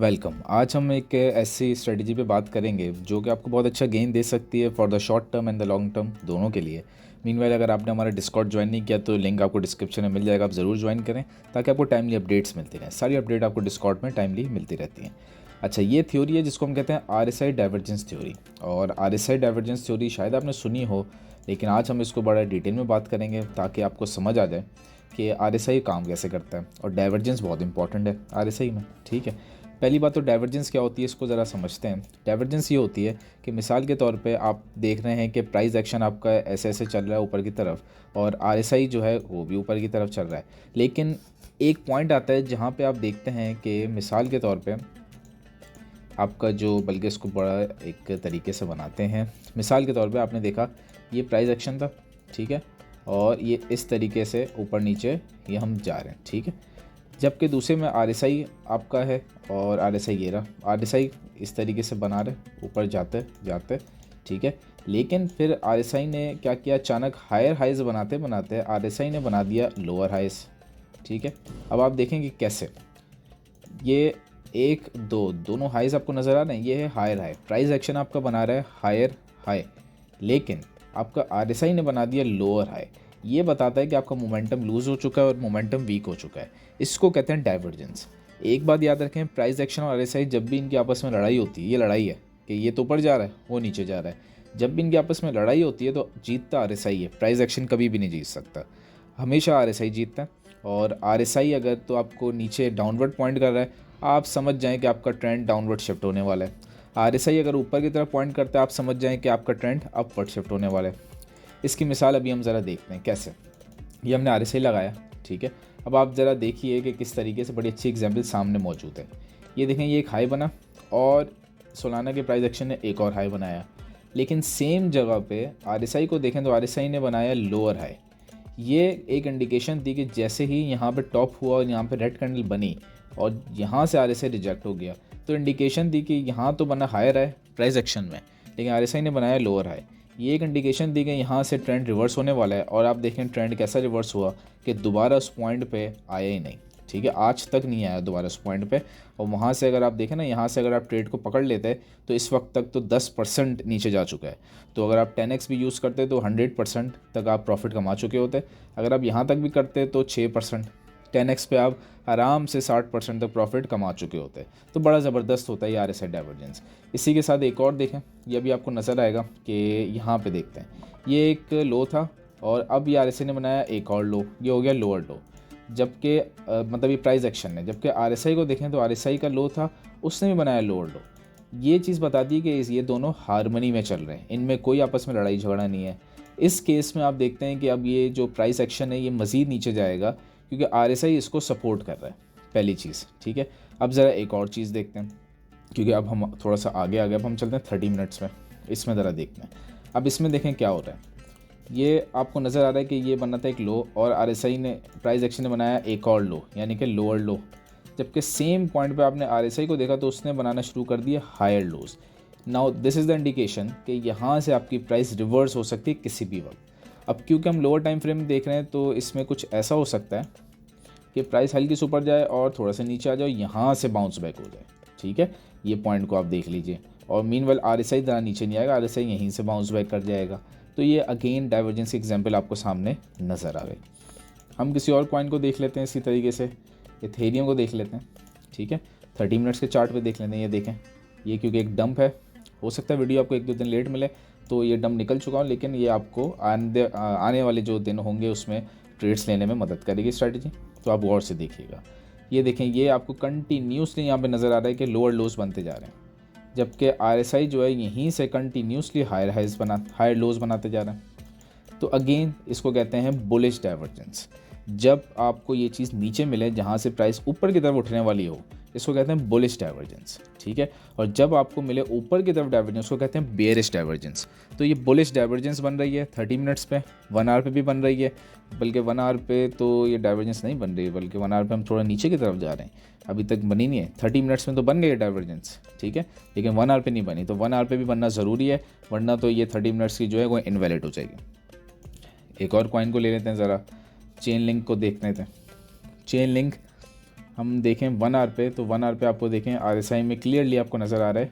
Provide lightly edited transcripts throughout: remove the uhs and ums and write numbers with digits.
Welcome. आज हम एक ऐसी स्ट्रेटजी पे बात करेंगे जो कि आपको बहुत अच्छा गेन दे सकती है for the short term and the long term दोनों के लिए। मीनवाइल अगर आपने हमारा डिस्कॉर्ड ज्वाइन नहीं किया तो लिंक आपको डिस्क्रिप्शन में मिल जाएगा, आप ज़रूर ज्वाइन करें ताकि आपको टाइमली अपडेट्स मिलती रहें। सारी अपडेट आपको डिस्कॉर्ड में टाइमली मिलती रहती हैं। अच्छा, ये थ्योरी है जिसको हम कहते हैं RSI डाइवर्जेंस थ्योरी। और RSI डाइवर्जेंस थ्योरी शायद आपने सुनी हो, लेकिन आज हम इसको बड़ा डिटेल में बात करेंगे ताकि आपको समझ आ जाए कि RSI काम कैसे करता है और डाइवर्जेंस बहुत इंपॉर्टेंट है RSI में। ठीक है, पहली बात तो डाइवर्जेंस क्या होती है इसको ज़रा समझते हैं। डाइवर्जेंस ये होती है कि मिसाल के तौर पे आप देख रहे हैं कि प्राइस एक्शन आपका ऐसे ऐसे चल रहा है ऊपर की तरफ और RSI जो है वो भी ऊपर की तरफ चल रहा है, लेकिन एक पॉइंट आता है जहाँ पे आप देखते हैं कि मिसाल के तौर पे आपका जो, बल्कि इसको बड़ा एक तरीके से बनाते हैं। मिसाल के तौर पे आपने देखा ये प्राइस एक्शन था, ठीक है, और ये इस तरीके से ऊपर नीचे ये हम जा रहे हैं, ठीक है। जबकि दूसरे में RSI आपका है और RSI ये रहा, RSI इस तरीके से बना रहे ऊपर जाते जाते, ठीक है। लेकिन फिर RSI ने क्या किया, अचानक हायर हाइज बनाते बनाते RSI ने बना दिया लोअर हाइज, ठीक है। अब आप देखेंगे कैसे, ये एक दो दोनों हाइज आपको नज़र आ रहे हैं, ये है हायर हाई, प्राइस एक्शन आपका बना रहा है हायर हाई, लेकिन आपका RSI ने बना दिया लोअर हाई। ये बताता है कि आपका मोमेंटम लूज़ हो चुका है और मोमेंटम वीक हो चुका है। इसको कहते हैं डाइवर्जेंस। एक बात याद रखें, प्राइस एक्शन और RSI जब भी इनकी आपस में लड़ाई होती है, ये लड़ाई है कि ये तो ऊपर जा रहा है वो नीचे जा रहा है, जब भी इनकी आपस में लड़ाई होती है तो जीतता RSI है, प्राइस एक्शन कभी भी नहीं जीत सकता, हमेशा RSI जीतता है। और RSI अगर तो आपको नीचे डाउनवर्ड पॉइंट कर रहा है, आप समझ जाएं कि आपका ट्रेंड डाउनवर्ड शिफ्ट होने वाला है। RSI अगर ऊपर की तरफ पॉइंट करता है, आप समझ जाएं कि आपका ट्रेंड अपवर्ड शिफ्ट होने वाला है। इसकी मिसाल अभी हम ज़रा देखते हैं कैसे। ये हमने RSI लगाया, ठीक है। अब आप ज़रा देखिए कि किस तरीके से बड़ी अच्छी एग्जाम्पल सामने मौजूद है। ये देखें, ये एक हाई बना और सोलाना के प्राइस एक्शन ने एक और हाई बनाया, लेकिन सेम जगह पे RSI को देखें तो RSI ने बनाया लोअर हाई। ये एक इंडिकेशन थी कि जैसे ही यहाँ पे टॉप हुआ और यहाँ पे रेड कैंडल बनी और यहाँ से RSI रिजेक्ट हो गया, तो इंडिकेशन थी कि यहाँ तो बना हायर है प्राइस एक्शन में, लेकिन RSI ने बनाया लोअर हाई। ये एक इंडिकेशन दी कि यहाँ से ट्रेंड रिवर्स होने वाला है, और आप देखें ट्रेंड कैसा रिवर्स हुआ कि दोबारा उस पॉइंट पे आया ही नहीं, ठीक है, आज तक नहीं आया दोबारा उस पॉइंट पे। और वहाँ से अगर आप देखें ना, यहाँ से अगर आप ट्रेड को पकड़ लेते तो इस वक्त तक तो 10% नीचे जा चुका है। तो अगर आप 10x भी यूज़ करते तो 100% तक आप प्रॉफिट कमा चुके होते। अगर आप यहाँ तक भी करते तो 6%, 10x पे आप आराम से 60% तक प्रॉफिट कमा चुके होते। तो बड़ा ज़बरदस्त होता है ये RSI डाइवर्जेंस। इसी के साथ एक और देखें, ये भी आपको नज़र आएगा कि यहाँ पे देखते हैं, ये एक लो था और अब ये RSI ने बनाया एक और लो, ये हो गया लोअर लो। जबकि मतलब ये प्राइस एक्शन है, जबकि RSI को देखें तो RSI का लो था, उसने भी बनाया लोअर लो। ये चीज़ बताती है कि ये दोनों हारमनी में चल रहे हैं, इनमें कोई आपस में लड़ाई झगड़ा नहीं है। इस केस में आप देखते हैं कि अब ये जो प्राइस एक्शन है ये मज़ीद नीचे जाएगा क्योंकि RSI इसको सपोर्ट कर रहा है, पहली चीज़, ठीक है। अब ज़रा एक और चीज़ देखते हैं, क्योंकि अब हम थोड़ा सा आगे आ गए, अब हम चलते हैं 30 मिनट्स में, इसमें ज़रा देखते हैं। अब इसमें देखें क्या हो रहा है, ये आपको नज़र आ रहा है कि ये बना था एक लो और RSI ने, प्राइस एक्शन ने बनाया एक और लो, यानी कि लोअर लो। जबकि सेम पॉइंट पे आपने RSI को देखा तो उसने बनाना शुरू कर दिया higher lows. Now this is the indication कि यहाँ से आपकी प्राइस रिवर्स हो सकती है किसी भी वक्त। अब क्योंकि हम लोअर टाइम फ्रेम में देख रहे हैं तो इसमें कुछ ऐसा हो सकता है कि प्राइस हल्की से ऊपर जाए और थोड़ा सा नीचे आ जाए, यहाँ से बाउंस बैक हो जाए, ठीक है। ये पॉइंट को आप देख लीजिए, और मीनवेल RSI ज़रा नीचे नहीं आएगा, RSI यहीं से बाउंस बैक कर जाएगा। तो ये अगेन डाइवर्जेंस एग्जांपल आपको सामने नज़र आ गई। हम किसी और कॉइन को देख लेते हैं इसी तरीके से, इथेरियम को देख लेते हैं, ठीक है। 30 मिनट्स के चार्ट पे देख लेते हैं। ये देखें, ये क्योंकि एक डंप है, हो सकता है वीडियो आपको 1-2 दिन लेट मिले, तो ये डंप निकल चुका हूँ, लेकिन ये आपको आने वाले जो दिन होंगे उसमें ट्रेड्स लेने में मदद करेगी स्ट्रैटेजी, तो आप गौर से देखिएगा। ये देखें, ये आपको कंटिन्यूसली यहाँ पे नज़र आ रहा है कि लोअर लोज बनते जा रहे हैं, जबकि RSI जो है यहीं से कंटिन्यूसली हायर लोज बनाते जा रहे हैं। तो अगेन इसको कहते हैं बुलिश डाइवर्जेंस। जब आपको ये चीज़ नीचे मिले जहाँ से प्राइस ऊपर की तरफ उठने वाली हो, इसको कहते हैं बुलिश डाइवर्जेंस, ठीक है। और जब आपको मिले ऊपर की तरफ डाइवर्जेंस, उसको कहते हैं बेयरिश डाइवर्जेंस। तो ये बुलिश डाइवर्जेंस बन रही है 30 मिनट्स पे, 1 आवर पे भी बन रही है, बल्कि 1 आवर पे तो ये डाइवर्जेंस नहीं बन रही है, बल्कि 1 आवर पे हम थोड़ा नीचे की तरफ जा रहे हैं, अभी तक बनी नहीं है। 30 मिनट्स में तो बन गई है डाइवर्जेंस, ठीक है, लेकिन 1 आवर पे नहीं बनी, तो 1 आवर पे भी बनना ज़रूरी है, वरना तो ये 30 मिनट्स की जो है वो इनवैलिड हो जाएगी। एक और कॉइन को ले लेते हैं ज़रा, चेन लिंक को देख लेते हैं। चेन लिंक हम देखें 1 आवर पे, तो 1 आवर पे आपको देखें RSI में क्लियरली आपको नज़र आ रहा है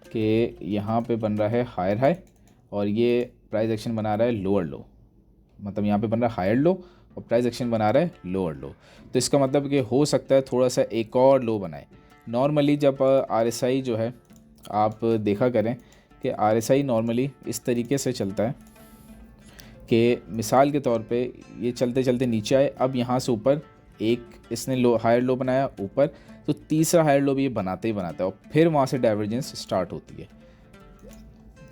कि यहाँ पे बन रहा है हायर हाई और ये प्राइस एक्शन बना रहा है लोअर लो। मतलब यहाँ पे बन रहा है हायर लो और प्राइस एक्शन बना रहा है लोअर लो। तो इसका मतलब कि हो सकता है थोड़ा सा एक और लो बनाए। नॉर्मली जब RSI जो है आप देखा करें कि RSI नॉर्मली इस तरीके से चलता है कि मिसाल के तौर पे ये चलते चलते नीचे आए, अब यहाँ से ऊपर एक इसने लो हायर लो बनाया ऊपर, तो तीसरा हायर लो भी ये बनाते ही बनाता है और फिर वहाँ से डाइवर्जेंस स्टार्ट होती है।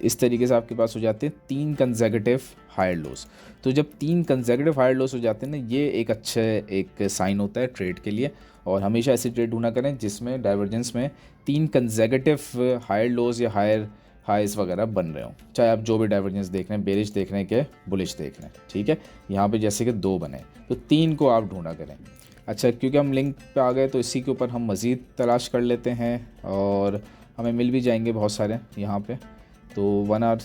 इस तरीके से आपके पास हो जाते हैं 3 कंसेक्यूटिव हायर लोस। तो जब 3 कंसेक्यूटिव हायर लोस हो जाते हैं ना, ये एक अच्छे एक साइन होता है ट्रेड के लिए। और हमेशा ऐसी ट्रेड ढूंढा करें जिसमें डाइवर्जेंस में 3 कंसेक्यूटिव हायर लोस या हायर हाइज वगैरह बन रहे हों, चाहे आप जो भी डाइवर्जेंस देख रहे हैं, बेरिश देख रहे हैं कि बुलिश देख रहे हैं। ठीक है, यहाँ पे जैसे कि 2 बने तो 3 को आप ढूंढा करें। अच्छा, क्योंकि हम लिंक पे आ गए तो इसी के ऊपर हम मज़ीद तलाश कर लेते हैं और हमें मिल भी जाएंगे बहुत सारे यहाँ पे। तो 1 आवर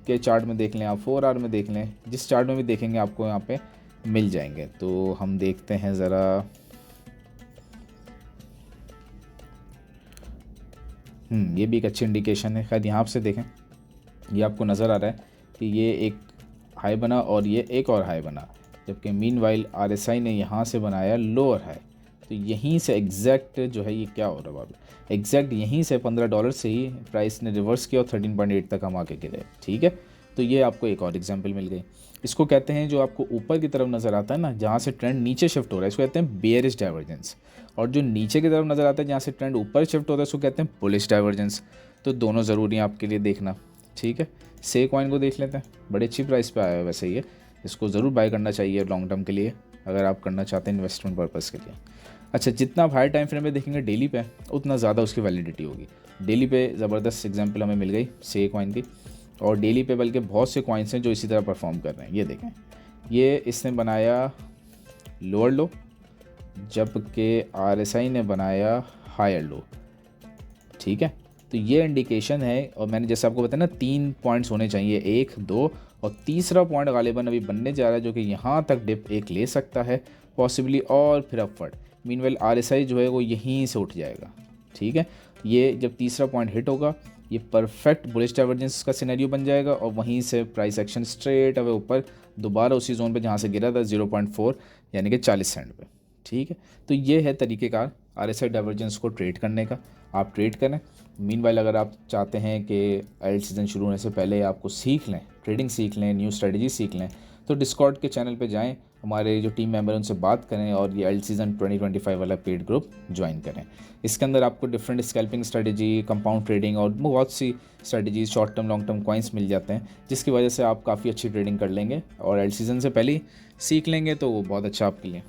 के चार्ट में देख लें आप, 4 आवर में देख लें, जिस चार्ट में भी देखेंगे आपको यहाँ पे मिल जाएंगे। तो हम देखते हैं ज़रा, ये भी एक अच्छी इंडिकेशन है। खैर यहाँ से देखें, ये आपको नज़र आ रहा है कि ये एक हाई बना और ये एक और हाई बना, जबकि मीनवाइल RSI ने यहाँ से बनाया लोअर हाई। तो यहीं से एग्जैक्ट जो है ये क्या हो रहा है बाबू, एग्जैक्ट यहीं से $15 से ही प्राइस ने रिवर्स किया और 13.8 तक हम आके गिरे। ठीक है, तो ये आपको एक और एग्जांपल मिल गई। इसको कहते हैं, जो आपको ऊपर की तरफ नज़र आता है ना, जहाँ से ट्रेंड नीचे शिफ्ट हो रहा है, इसको कहते हैं बेयरिश डाइवर्जेंस। और जो नीचे की तरफ नज़र आता है जहाँ से ट्रेंड ऊपर शिफ्ट होता है, उसको कहते हैं बुलिश डाइवर्जेंस। तो दोनों ज़रूरी हैं आपके लिए देखना। ठीक है, से कॉइन को देख लेते हैं, बड़ी अच्छी प्राइस पे आया है वैसे ये, इसको ज़रूर बाय करना चाहिए लॉन्ग टर्म के लिए अगर आप करना चाहते हैं इन्वेस्टमेंट पर्पज़ के लिए। अच्छा, जितना आप हाई टाइम फ्रेम में देखेंगे डेली पे, उतना ज़्यादा उसकी वैलिडिटी होगी। डेली पे ज़बरदस्त एग्जांपल हमें मिल गई से कॉइन की, और डेली पे बल्कि बहुत से कॉइन्स हैं जो इसी तरह परफॉर्म कर रहे हैं। ये देखें, ये इसने बनाया लोअर लो, जबकि RSI ने बनाया हायर लो। ठीक है, तो ये इंडिकेशन है। और मैंने जैसे आपको बताया ना 3 पॉइंट्स होने चाहिए, 1, 2 और तीसरा पॉइंट गालिबन अभी बनने जा रहा है, जो कि यहाँ तक डिप एक ले सकता है पॉसिबली और फिर अपवर्ड। मीनवेल RSI जो है वो यहीं से उठ जाएगा। ठीक है, ये जब तीसरा पॉइंट हिट होगा, ये परफेक्ट बुलिश डाइवर्जेंस का सिनेरियो बन जाएगा और वहीं से प्राइस एक्शन स्ट्रेट अवे ऊपर दोबारा उसी जोन पे जहाँ से गिरा था 0.4 यानी कि 40 सेंट पे। ठीक है, तो ये है तरीक़ेकार RSI डाइवर्जेंस को ट्रेड करने का। आप ट्रेड करें। मीनवाइल अगर आप चाहते हैं कि एल्ट सीज़न शुरू होने से पहले आपको सीख लें, ट्रेडिंग सीख लें, न्यू स्ट्रेटजी सीख लें, तो डिस्कॉर्ड के चैनल पे जाएं, हमारे जो टीम मेंबर हैं उनसे बात करें और ये एल्ट सीज़न 2025 वाला पेड ग्रुप ज्वाइन करें। इसके अंदर आपको different scalping strategy, compound trading और बहुत सी strategies, short term long term coins मिल जाते हैं, जिसकी वजह से आप काफ़ी अच्छी ट्रेडिंग कर लेंगे और एल्ट सीज़न से पहले ही सीख लेंगे, तो वो बहुत अच्छा आपके लिए।